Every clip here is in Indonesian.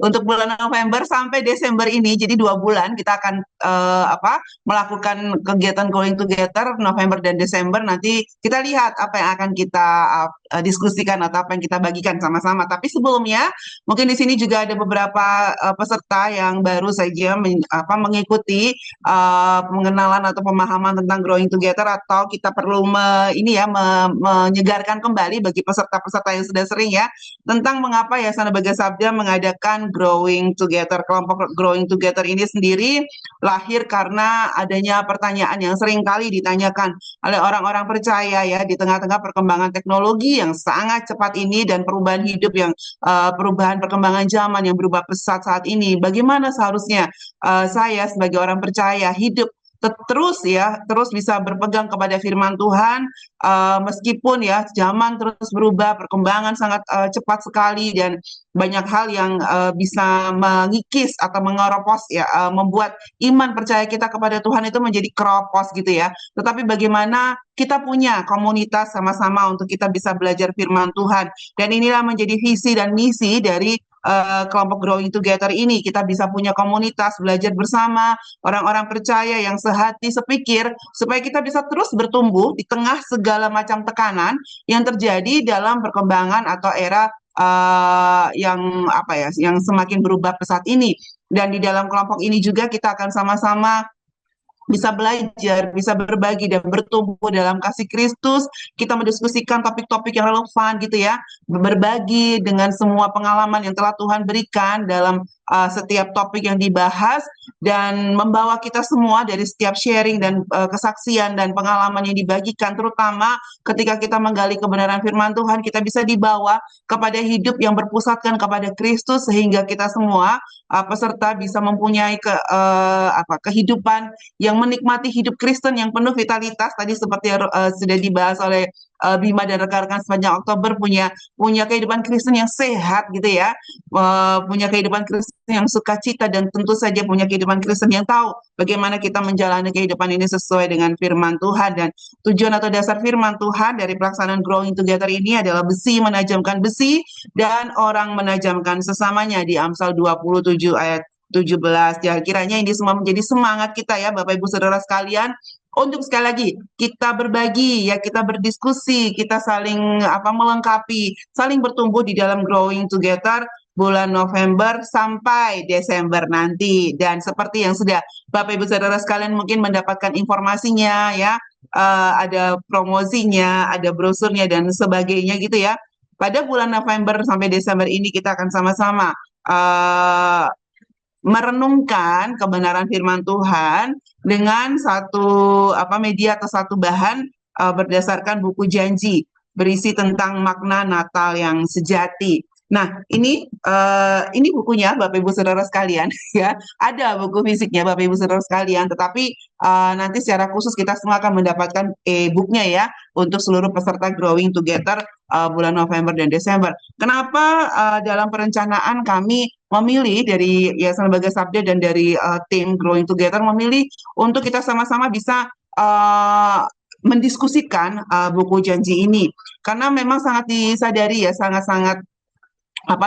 untuk bulan November sampai Desember ini. Jadi 2 bulan kita akan melakukan kegiatan Going Together November dan Desember. Nanti kita lihat apa yang akan kita diskusikan atau apa yang kita bagikan sama-sama. Tapi sebelumnya, mungkin di sini juga ada beberapa peserta yang baru saja mengikuti pengenalan atau pemahaman tentang Growing Together, atau kita perlu menyegarkan kembali bagi peserta-peserta yang sudah sering ya, tentang mengapa Yayasan Baga Sabda mengadakan Growing Together. Kelompok Growing Together ini sendiri lahir karena adanya pertanyaan yang sering kali ditanyakan oleh orang-orang percaya ya, di tengah-tengah perkembangan teknologi yang sangat cepat ini dan perubahan hidup yang perubahan perkembangan zaman yang berubah pesat saat ini. Bagaimana seharusnya saya sebagai orang percaya hidup terus bisa berpegang kepada firman Tuhan, meskipun ya zaman terus berubah, perkembangan sangat cepat sekali, dan banyak hal yang bisa mengikis atau mengeropos ya, membuat iman percaya kita kepada Tuhan itu menjadi keropos gitu ya. Tetapi bagaimana kita punya komunitas sama-sama untuk kita bisa belajar firman Tuhan, dan inilah menjadi visi dan misi dari kelompok Growing Together ini. Kita bisa punya komunitas, belajar bersama orang-orang percaya yang sehati sepikir, supaya kita bisa terus bertumbuh di tengah segala macam tekanan yang terjadi dalam perkembangan atau era yang semakin berubah pesat ini. Dan di dalam kelompok ini juga kita akan sama-sama bisa belajar, bisa berbagi dan bertumbuh dalam kasih Kristus. Kita mendiskusikan topik-topik yang relevan gitu ya, berbagi dengan semua pengalaman yang telah Tuhan berikan dalam setiap topik yang dibahas, dan membawa kita semua dari setiap sharing dan kesaksian dan pengalaman yang dibagikan, terutama ketika kita menggali kebenaran firman Tuhan, kita bisa dibawa kepada hidup yang berpusatkan kepada Kristus, sehingga kita semua peserta bisa mempunyai kehidupan yang menikmati hidup Kristen yang penuh vitalitas. Tadi seperti sudah dibahas oleh Bima dan rekan-rekan, sepanjang Oktober punya kehidupan Kristen yang sehat gitu ya, punya kehidupan Kristen yang sukacita, dan tentu saja punya kehidupan Kristen yang tahu bagaimana kita menjalani kehidupan ini sesuai dengan firman Tuhan. Dan tujuan atau dasar firman Tuhan dari pelaksanaan Growing Together ini adalah besi menajamkan besi dan orang menajamkan sesamanya, di Amsal 27 ayat 17. Ya, kiranya ini semua menjadi semangat kita ya Bapak Ibu Saudara sekalian, untuk sekali lagi kita berbagi ya, kita berdiskusi, kita saling melengkapi, saling bertumbuh di dalam Growing Together bulan November sampai Desember nanti. Dan seperti yang sudah Bapak Ibu Saudara sekalian mungkin mendapatkan informasinya ya, ada promosinya, ada brosurnya dan sebagainya gitu ya. Pada bulan November sampai Desember ini kita akan sama-sama merenungkan kebenaran firman Tuhan dengan satu media atau satu bahan berdasarkan buku Janji, berisi tentang makna Natal yang sejati. Nah, ini bukunya Bapak Ibu Saudara sekalian ya. Ada buku fisiknya Bapak Ibu Saudara sekalian, tetapi nanti secara khusus kita semua akan mendapatkan e-booknya ya, untuk seluruh peserta Growing Together bulan November dan Desember. Kenapa dalam perencanaan kami memilih dari Yayasan Baga Sabda dan dari tim Growing Together memilih untuk kita sama-sama bisa mendiskusikan buku Janji ini, karena memang sangat disadari ya, sangat-sangat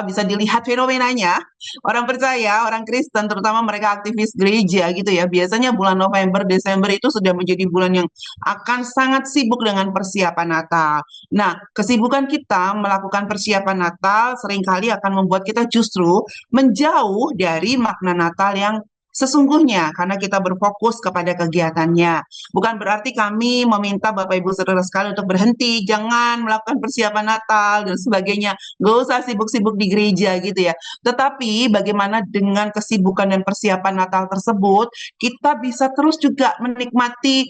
bisa dilihat fenomenanya orang percaya, orang Kristen, terutama mereka aktivis gereja gitu ya. Biasanya bulan November, Desember itu sudah menjadi bulan yang akan sangat sibuk dengan persiapan Natal. Nah, kesibukan kita melakukan persiapan Natal seringkali akan membuat kita justru menjauh dari makna Natal yang sesungguhnya, karena kita berfokus kepada kegiatannya. Bukan berarti kami meminta Bapak Ibu Saudara sekalian untuk berhenti, jangan melakukan persiapan Natal dan sebagainya, gak usah sibuk-sibuk di gereja gitu ya. Tetapi bagaimana dengan kesibukan dan persiapan Natal tersebut, kita bisa terus juga menikmati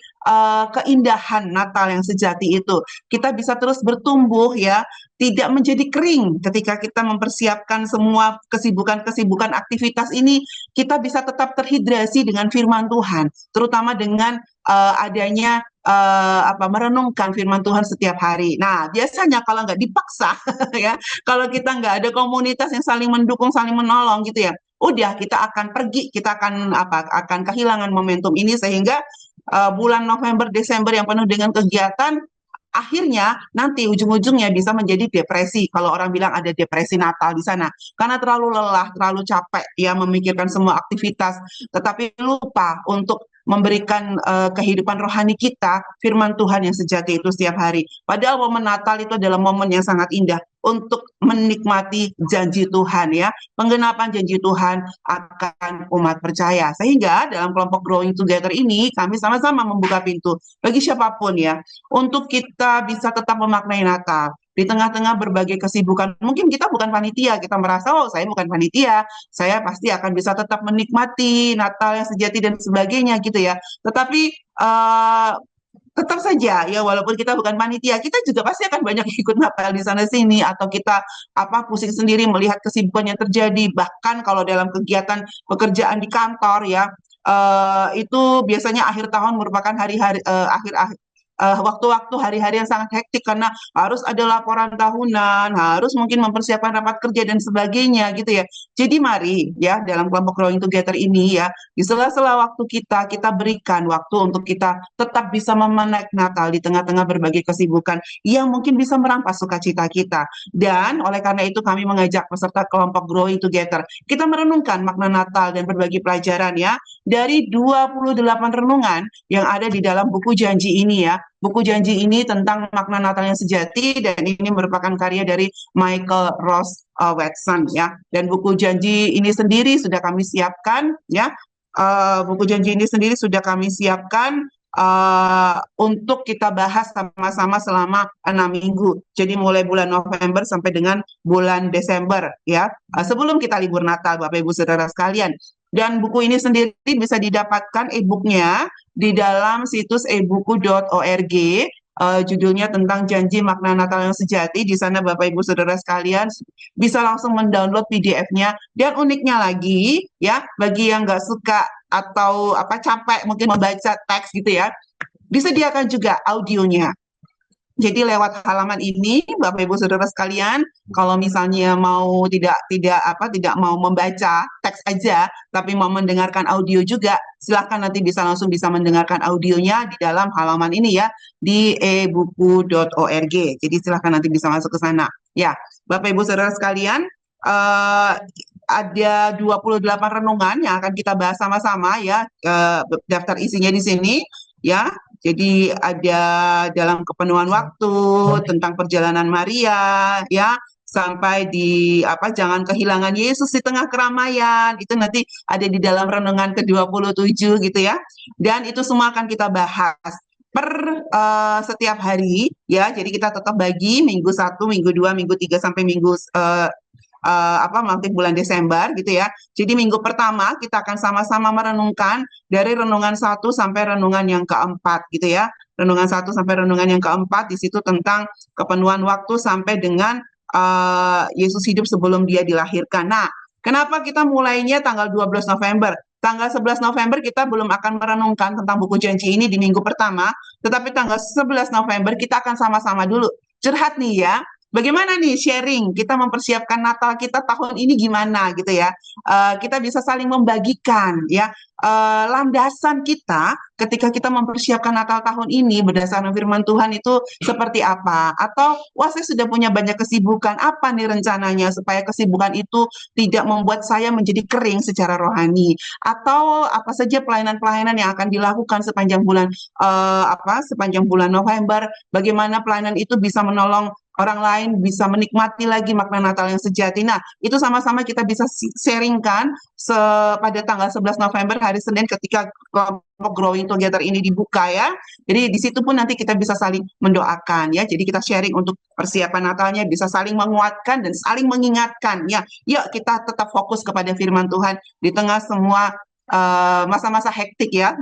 keindahan Natal yang sejati itu. Kita bisa terus bertumbuh ya, tidak menjadi kering ketika kita mempersiapkan semua kesibukan-kesibukan aktivitas ini. Kita bisa tetap terhidrasi dengan firman Tuhan, terutama dengan adanya merenungkan firman Tuhan setiap hari. Nah, biasanya kalau nggak dipaksa ya, kalau kita nggak ada komunitas yang saling mendukung, saling menolong gitu ya, udah kita akan pergi, kita akan kehilangan momentum ini, sehingga bulan November Desember yang penuh dengan kegiatan akhirnya nanti ujung-ujungnya bisa menjadi depresi. Kalau orang bilang ada depresi Natal di sana, karena terlalu lelah, terlalu capek ya memikirkan semua aktivitas, tetapi lupa untuk memberikan kehidupan rohani kita, firman Tuhan yang sejati itu setiap hari. Padahal momen Natal itu adalah momen yang sangat indah untuk menikmati janji Tuhan ya, penggenapan janji Tuhan akan umat percaya. Sehingga dalam kelompok Growing Together ini kami sama-sama membuka pintu bagi siapapun ya, untuk kita bisa tetap memaknai Natal di tengah-tengah berbagai kesibukan. Mungkin kita bukan panitia, kita merasa, oh saya bukan panitia, saya pasti akan bisa tetap menikmati Natal yang sejati dan sebagainya gitu ya. Tetapi tetap saja ya, walaupun kita bukan panitia, kita juga pasti akan banyak ikut Natal di sana sini, atau kita pusing sendiri melihat kesibukan yang terjadi. Bahkan kalau dalam kegiatan pekerjaan di kantor ya, itu biasanya akhir tahun merupakan hari-hari akhir-akhir waktu-waktu hari-hari yang sangat hektik, karena harus ada laporan tahunan, harus mungkin mempersiapkan rapat kerja dan sebagainya gitu ya. Jadi mari ya, dalam kelompok Growing Together ini ya, di sela-sela waktu kita berikan waktu untuk kita tetap bisa memenuhi Natal di tengah-tengah berbagai kesibukan yang mungkin bisa merampas sukacita kita. Dan oleh karena itu kami mengajak peserta kelompok Growing Together, kita merenungkan makna Natal dan berbagi pelajaran ya, dari 28 renungan yang ada di dalam buku janji ini ya. Buku janji ini tentang makna Natal yang sejati, dan ini merupakan karya dari Michael Ross Watson ya. Dan buku janji ini sendiri sudah kami siapkan ya. Buku janji ini sendiri sudah kami siapkan untuk kita bahas sama-sama selama 6 minggu. Jadi mulai bulan November sampai dengan bulan Desember ya. Sebelum kita libur Natal, Bapak Ibu Saudara sekalian. Dan buku ini sendiri bisa didapatkan e-booknya di dalam situs ebuku.org. Judulnya tentang janji makna Natal yang sejati. Di sana Bapak Ibu Saudara sekalian bisa langsung mendownload PDF-nya. Dan uniknya lagi ya, bagi yang nggak suka atau capek mungkin membaca teks gitu ya, disediakan juga audionya. Jadi lewat halaman ini, Bapak Ibu Saudara sekalian, kalau misalnya mau tidak mau membaca teks aja, tapi mau mendengarkan audio juga, silahkan nanti langsung bisa mendengarkan audionya di dalam halaman ini ya, di ebuku.org. Jadi silahkan nanti bisa masuk ke sana. Ya, Bapak Ibu Saudara sekalian, ada 28 renungan yang akan kita bahas sama-sama ya, daftar isinya di sini ya. Jadi ada dalam kepenuhan waktu, tentang perjalanan Maria ya, sampai di jangan kehilangan Yesus di tengah keramaian, itu nanti ada di dalam renungan ke-27 gitu ya. Dan itu semua akan kita bahas per setiap hari ya. Jadi kita tetap bagi minggu 1, minggu 2, minggu 3 sampai minggu bulan Desember gitu ya. Jadi minggu pertama kita akan sama-sama merenungkan dari renungan 1 sampai renungan yang keempat gitu ya. Renungan 1 sampai renungan yang keempat, di situ tentang kepenuhan waktu sampai dengan Yesus hidup sebelum dia dilahirkan. Nah, kenapa kita mulainya tanggal 12 November? Tanggal 11 November kita belum akan merenungkan tentang buku janji ini di minggu pertama, tetapi tanggal 11 November kita akan sama-sama dulu curhat nih ya. Bagaimana nih sharing kita mempersiapkan Natal kita tahun ini gimana gitu ya. Kita bisa saling membagikan ya, landasan kita ketika kita mempersiapkan Natal tahun ini berdasarkan firman Tuhan itu seperti apa. Atau wah, saya sudah punya banyak kesibukan, apa nih rencananya supaya kesibukan itu tidak membuat saya menjadi kering secara rohani. Atau apa saja pelayanan-pelayanan yang akan dilakukan sepanjang bulan November, bagaimana pelayanan itu bisa menolong orang lain bisa menikmati lagi makna Natal yang sejati. Nah, itu sama-sama kita bisa sharingkan pada tanggal 11 November hari Senin ketika kelompok Growing Together ini dibuka ya. Jadi di situ pun nanti kita bisa saling mendoakan ya. Jadi kita sharing untuk persiapan Natalnya, bisa saling menguatkan dan saling mengingatkan ya. Yuk kita tetap fokus kepada firman Tuhan di tengah semua masa-masa hektik ya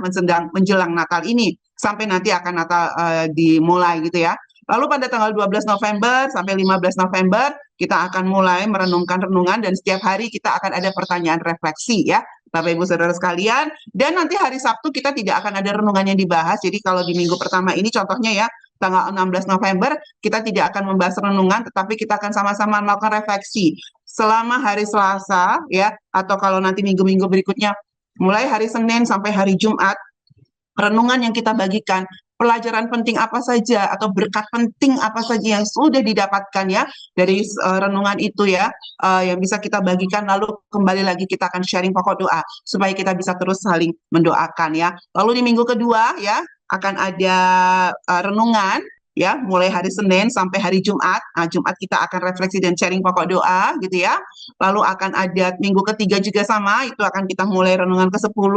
menjelang Natal ini, sampai nanti akan Natal dimulai gitu ya. Lalu pada tanggal 12 November sampai 15 November kita akan mulai merenungkan renungan, dan setiap hari kita akan ada pertanyaan refleksi ya, Bapak Ibu Saudara sekalian. Dan nanti hari Sabtu kita tidak akan ada renungan yang dibahas. Jadi kalau di minggu pertama ini contohnya ya, tanggal 16 November kita tidak akan membahas renungan, tetapi kita akan sama-sama melakukan refleksi selama hari Selasa ya, atau kalau nanti minggu-minggu berikutnya mulai hari Senin sampai hari Jumat. Renungan yang kita bagikan pelajaran penting apa saja atau berkat penting apa saja yang sudah didapatkan ya dari renungan itu ya, yang bisa kita bagikan, lalu kembali lagi kita akan sharing pokok doa supaya kita bisa terus saling mendoakan ya. Lalu di minggu kedua ya akan ada renungan ya, mulai hari Senin sampai hari Jumat. Nah, Jumat kita akan refleksi dan sharing pokok doa gitu ya. Lalu akan ada minggu ketiga juga sama, itu akan kita mulai renungan ke-10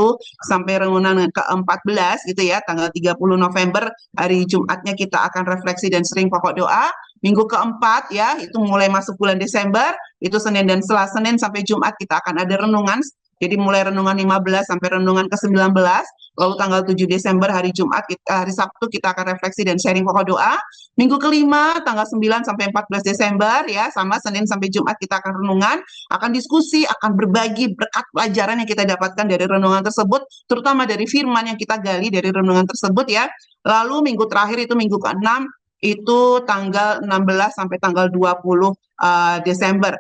sampai renungan ke-14 gitu ya, tanggal 30 November, hari Jumatnya kita akan refleksi dan sharing pokok doa. Minggu keempat ya, itu mulai masuk bulan Desember, itu Senin dan Selasa, Senin sampai Jumat kita akan ada renungan. Jadi mulai renungan 15 sampai renungan ke-19, lalu tanggal 7 Desember hari Jumat, hari Sabtu kita akan refleksi dan sharing pokok doa. Minggu kelima tanggal 9 sampai 14 Desember ya, sama Senin sampai Jumat kita akan renungan, akan diskusi, akan berbagi berkat pelajaran yang kita dapatkan dari renungan tersebut, terutama dari firman yang kita gali dari renungan tersebut ya. Lalu minggu terakhir itu minggu ke-6, itu tanggal 16 sampai tanggal 20 Desember.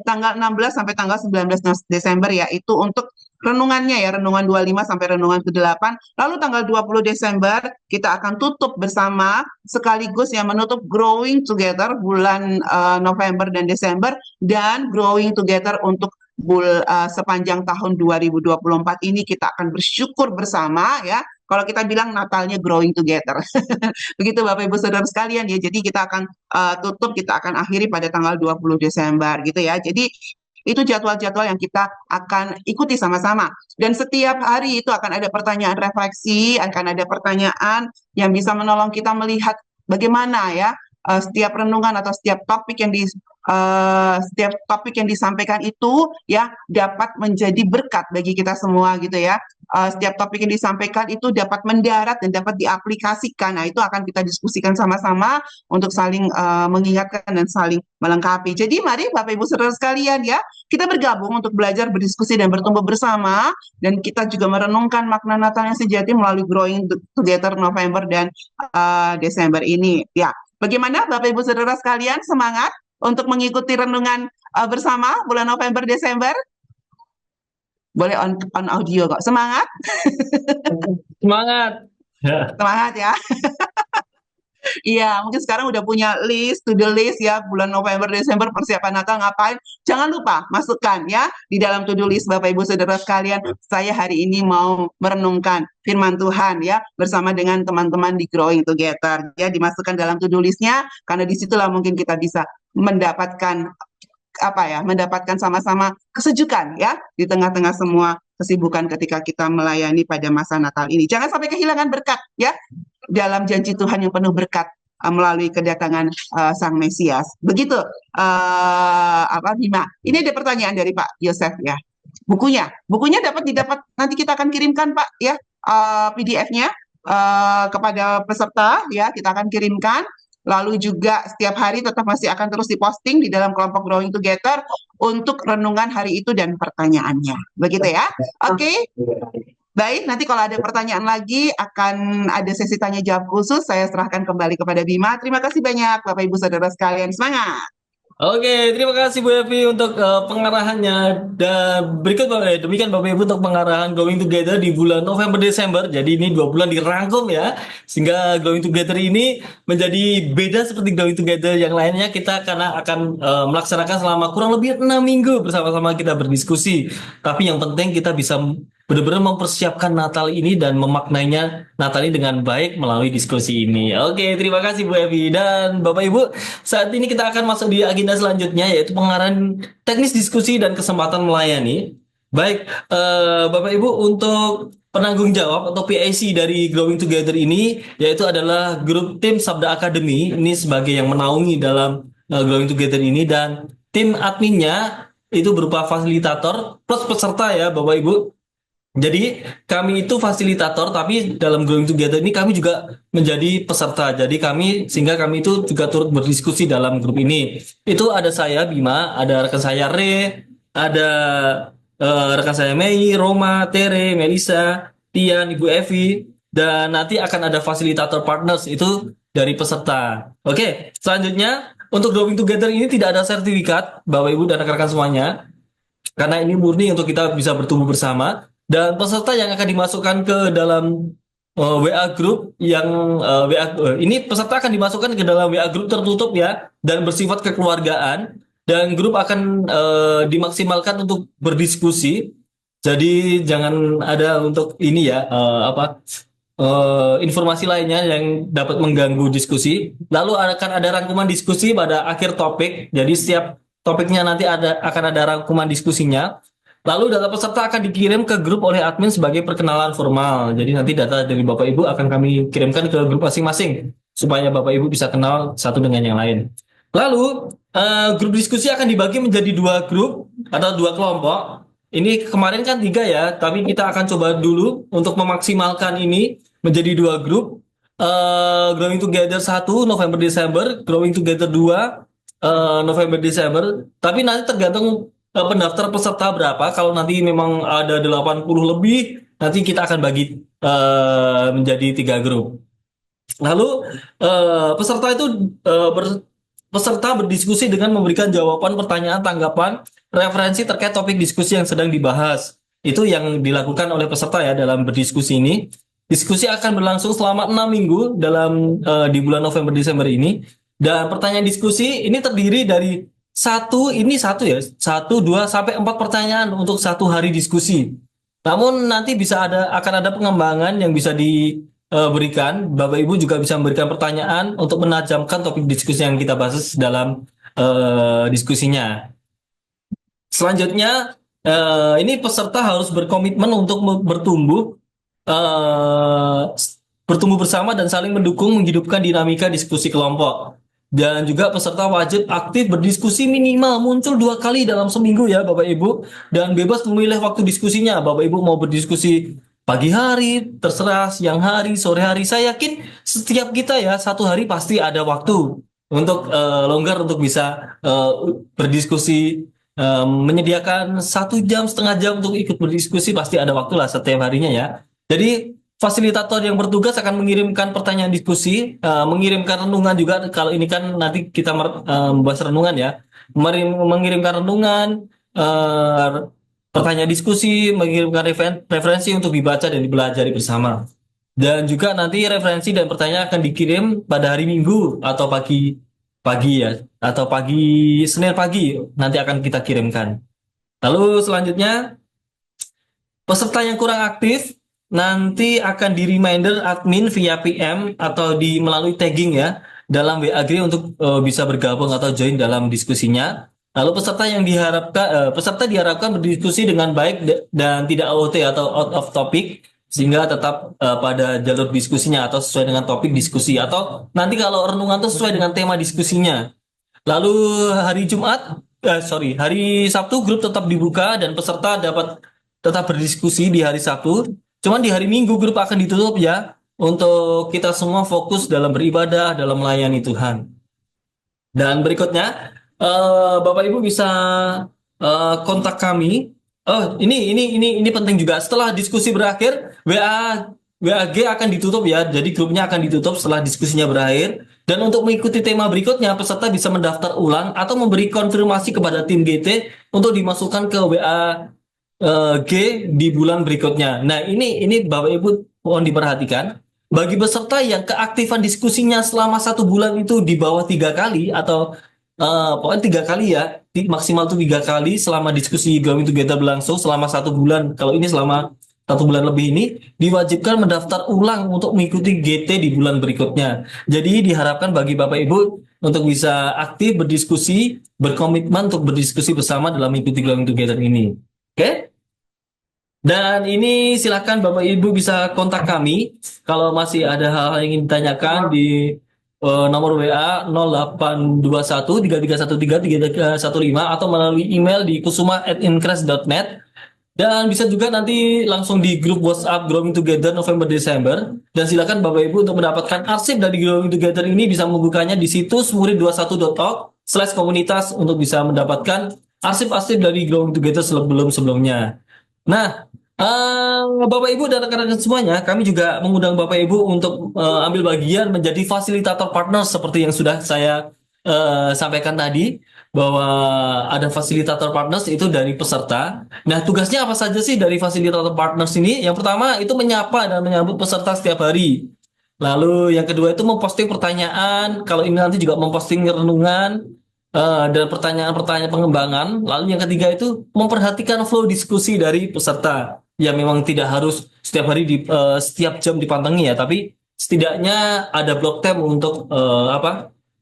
Tanggal 16 sampai tanggal 19 Desember ya, itu untuk renungannya ya, renungan 25 sampai renungan ke-8. Lalu tanggal 20 Desember kita akan tutup bersama sekaligus yang menutup Growing Together bulan November dan Desember, dan Growing Together untuk sepanjang tahun 2024 ini kita akan bersyukur bersama ya. Kalau kita bilang Natalnya Growing Together. Begitu Bapak Ibu Saudara sekalian ya. Jadi kita akan tutup, kita akan akhiri pada tanggal 20 Desember gitu ya. Jadi itu jadwal-jadwal yang kita akan ikuti sama-sama. Dan setiap hari itu akan ada pertanyaan refleksi, akan ada pertanyaan yang bisa menolong kita melihat bagaimana ya setiap renungan atau setiap topik yang disampaikan itu ya dapat menjadi berkat bagi kita semua gitu ya. Setiap topik yang disampaikan itu dapat mendarat dan dapat diaplikasikan. Nah, itu akan kita diskusikan sama-sama untuk saling mengingatkan dan saling melengkapi. Jadi mari Bapak Ibu Saudara sekalian ya, kita bergabung untuk belajar, berdiskusi dan bertumbuh bersama, dan kita juga merenungkan makna Natal yang sejati melalui Growing Together November dan Desember ini. Ya, bagaimana Bapak Ibu Saudara sekalian, semangat untuk mengikuti renungan bersama bulan November Desember? Boleh on audio kok. Semangat? Semangat. Semangat ya. Iya, mungkin sekarang udah punya list, to-do list ya, bulan November, Desember persiapan Natal ngapain. Jangan lupa masukkan ya di dalam to-do list Bapak Ibu Saudara sekalian. Saya hari ini mau merenungkan firman Tuhan ya bersama dengan teman-teman di Growing Together ya, dimasukkan dalam to-do listnya, karena disitulah mungkin kita bisa mendapatkan mendapatkan sama-sama kesejukan ya di tengah-tengah semua kesibukan ketika kita melayani pada masa Natal ini. Jangan sampai kehilangan berkat ya dalam janji Tuhan yang penuh berkat melalui kedatangan Sang Mesias. Begitu Bima. Ini ada pertanyaan dari Pak Yosef ya. Bukunya dapat nanti kita akan kirimkan Pak ya, PDF-nya kepada peserta ya, kita akan kirimkan. Lalu juga setiap hari tetap masih akan terus diposting di dalam kelompok Growing Together untuk renungan hari itu dan pertanyaannya. Begitu ya. Oke. Baik, nanti kalau ada pertanyaan lagi akan ada sesi tanya jawab khusus. Saya serahkan kembali kepada Bima. Terima kasih banyak Bapak Ibu Saudara sekalian. Semangat. Oke, terima kasih Bu Evi untuk pengarahannya. Dan berikut demikian Bapak Ibu untuk pengarahan Going Together di bulan November Desember. Jadi ini 2 bulan dirangkum ya, sehingga Going Together ini menjadi beda seperti Going Together yang lainnya. Kita karena akan melaksanakan selama kurang lebih 6 minggu bersama-sama kita berdiskusi. Tapi yang penting kita bisa benar-benar mempersiapkan Natal ini dan memaknainya Natal ini dengan baik melalui diskusi ini. Oke, terima kasih Bu Evi. Dan Bapak Ibu, saat ini kita akan masuk di agenda selanjutnya, yaitu pengarahan teknis diskusi dan kesempatan melayani. Baik, Bapak Ibu, untuk penanggung jawab atau PIC dari Growing Together ini, yaitu adalah grup tim Sabda Academy, ini sebagai yang menaungi dalam Growing Together ini, dan tim adminnya itu berupa fasilitator plus peserta ya Bapak Ibu. Jadi kami itu fasilitator, tapi dalam Growing Together ini kami juga menjadi peserta. Jadi sehingga kami itu juga turut berdiskusi dalam grup ini. Itu ada saya Bima, ada rekan saya Re, ada rekan saya Mei, Roma, Tere, Melisa, Tian, Ibu Evi, dan nanti akan ada fasilitator partners itu dari peserta. Oke, selanjutnya untuk Growing Together ini tidak ada sertifikat Bapak Ibu dan rekan-rekan semuanya, karena ini murni untuk kita bisa bertumbuh bersama. Dan peserta yang akan dimasukkan ke dalam WA group yang ini peserta akan dimasukkan ke dalam WA group tertutup ya dan bersifat kekeluargaan, dan grup akan dimaksimalkan untuk berdiskusi. Jadi jangan ada untuk ini ya informasi lainnya yang dapat mengganggu diskusi. Lalu akan ada rangkuman diskusi pada akhir topik. Jadi setiap topiknya nanti akan ada rangkuman diskusinya. Lalu data peserta akan dikirim ke grup oleh admin sebagai perkenalan formal. Jadi nanti data dari Bapak Ibu akan kami kirimkan ke grup masing-masing supaya Bapak Ibu bisa kenal satu dengan yang lain. Lalu grup diskusi akan dibagi menjadi dua grup atau dua kelompok. Ini kemarin kan tiga ya, tapi kita akan coba dulu untuk memaksimalkan ini menjadi dua grup. Growing Together 1 November Desember, Growing Together 2 November Desember. Tapi nanti tergantung pendaftar peserta berapa. Kalau nanti memang ada 80 lebih, nanti kita akan bagi menjadi tiga grup. Lalu peserta itu peserta berdiskusi dengan memberikan jawaban, pertanyaan, tanggapan, referensi terkait topik diskusi yang sedang dibahas. Itu yang dilakukan oleh peserta ya dalam berdiskusi ini. Diskusi akan berlangsung selama 6 minggu di bulan November Desember ini. Dan pertanyaan diskusi ini terdiri dari satu, dua sampai 4 pertanyaan untuk satu hari diskusi. Namun nanti akan ada pengembangan yang bisa diberikan. Bapak Ibu juga bisa memberikan pertanyaan untuk menajamkan topik diskusi yang kita bahas dalam diskusinya. Selanjutnya, ini peserta harus berkomitmen untuk bertumbuh bersama dan saling mendukung menghidupkan dinamika diskusi kelompok. Dan juga peserta wajib aktif berdiskusi minimal muncul 2 kali dalam seminggu ya Bapak Ibu. Dan bebas memilih waktu diskusinya. Bapak Ibu mau berdiskusi pagi hari, terserah siang hari, sore hari. Saya yakin setiap kita ya satu hari pasti ada waktu untuk longgar untuk bisa berdiskusi. Menyediakan 1 jam, setengah jam untuk ikut berdiskusi pasti ada waktu lah setiap harinya ya. Jadi fasilitator yang bertugas akan mengirimkan pertanyaan diskusi, mengirimkan renungan juga. Kalau ini kan nanti kita membahas renungan ya, mengirimkan renungan, pertanyaan diskusi, mengirimkan referensi untuk dibaca dan dipelajari bersama. Dan juga nanti referensi dan pertanyaan akan dikirim pada hari Minggu atau pagi ya, atau Senin pagi nanti akan kita kirimkan. Lalu selanjutnya peserta yang kurang aktif nanti akan di reminder admin via PM atau melalui tagging ya dalam WA untuk bisa bergabung atau join dalam diskusinya. Lalu peserta diharapkan berdiskusi dengan baik dan tidak OT atau out of topic sehingga tetap pada jalur diskusinya atau sesuai dengan topik diskusi, atau nanti kalau renungan itu sesuai dengan tema diskusinya. Lalu hari Sabtu grup tetap dibuka dan peserta dapat tetap berdiskusi di hari Sabtu. Cuman di hari Minggu grup akan ditutup ya untuk kita semua fokus dalam beribadah, dalam melayani Tuhan. Dan berikutnya Bapak Ibu bisa kontak kami. Oh, ini penting juga. Setelah diskusi berakhir, WAG akan ditutup ya. Jadi grupnya akan ditutup setelah diskusinya berakhir. Dan untuk mengikuti tema berikutnya, peserta bisa mendaftar ulang atau memberi konfirmasi kepada tim GT untuk dimasukkan ke WA G di bulan berikutnya. Nah, ini Bapak Ibu mohon diperhatikan. Bagi peserta yang keaktifan diskusinya selama 1 bulan itu di bawah 3 kali atau pokoknya 3 kali ya, maksimal tuh 3 kali selama diskusi Growing Together berlangsung selama 1 bulan. Kalau ini selama 1 bulan lebih, ini diwajibkan mendaftar ulang untuk mengikuti GT di bulan berikutnya. Jadi diharapkan bagi Bapak Ibu untuk bisa aktif berdiskusi, berkomitmen untuk berdiskusi bersama dalam mengikuti Growing Together ini. Oke? Dan ini silakan Bapak Ibu bisa kontak kami kalau masih ada hal-hal yang ingin ditanyakan di nomor WA 0821 3313 3315 atau melalui email di kusuma@incres.net. Dan bisa juga nanti langsung di grup WhatsApp Growing Together November Desember. Dan silakan Bapak Ibu untuk mendapatkan arsip dari Growing Together ini bisa membukanya di situs murid21.org/komunitas untuk bisa mendapatkan arsip-arsip dari Growing Together sebelumnya. Nah, Bapak Ibu dan rekan-rekan semuanya, kami juga mengundang Bapak Ibu untuk ambil bagian menjadi fasilitator partner seperti yang sudah saya sampaikan tadi bahwa ada fasilitator partners itu dari peserta. Nah, tugasnya apa saja sih dari fasilitator partners ini? Yang pertama itu menyapa dan menyambut peserta setiap hari. Lalu yang kedua itu memposting pertanyaan. Kalau ini nanti juga memposting renungan dan pertanyaan-pertanyaan pengembangan. Lalu yang ketiga itu memperhatikan flow diskusi dari peserta. Ya memang tidak harus setiap hari setiap jam dipantengin ya, tapi setidaknya ada block time untuk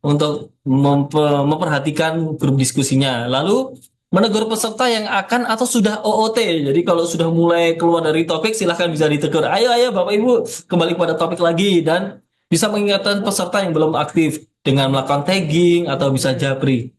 Untuk memperhatikan grup diskusinya. Lalu menegur peserta yang akan atau sudah OOT. Jadi kalau sudah mulai keluar dari topik silahkan bisa ditegur. Ayo ayo Bapak Ibu kembali pada topik lagi, dan bisa mengingatkan peserta yang belum aktif dengan melakukan tagging atau bisa japri.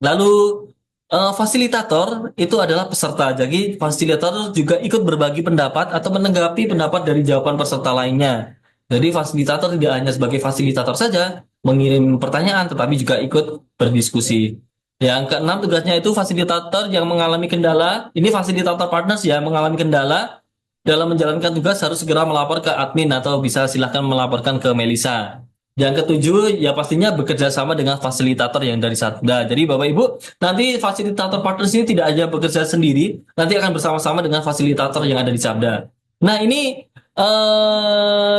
Lalu fasilitator itu adalah peserta. Jadi fasilitator juga ikut berbagi pendapat atau menanggapi pendapat dari jawaban peserta lainnya. Jadi fasilitator tidak hanya sebagai fasilitator saja mengirim pertanyaan, tetapi juga ikut berdiskusi. Yang keenam tugasnya itu fasilitator yang mengalami kendala. Ini fasilitator partners ya, mengalami kendala dalam menjalankan tugas harus segera melapor ke admin atau bisa silahkan melaporkan ke Melisa. Yang ketujuh, ya pastinya bekerja sama dengan fasilitator yang dari Sabda. Jadi Bapak Ibu, nanti fasilitator partners ini tidak hanya bekerja sendiri, nanti akan bersama-sama dengan fasilitator yang ada di Sabda. Nah ini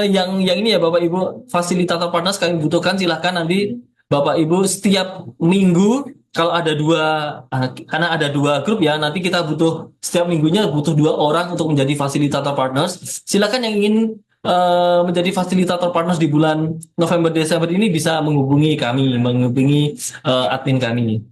yang ini ya Bapak Ibu, fasilitator partners kami butuhkan, silahkan nanti Bapak Ibu setiap minggu kalau ada karena ada dua grup ya, nanti kita butuh setiap minggunya butuh 2 orang untuk menjadi fasilitator partners. Silakan yang ingin menjadi fasilitator partners di bulan November Desember ini bisa menghubungi kami, menghubungi admin kami.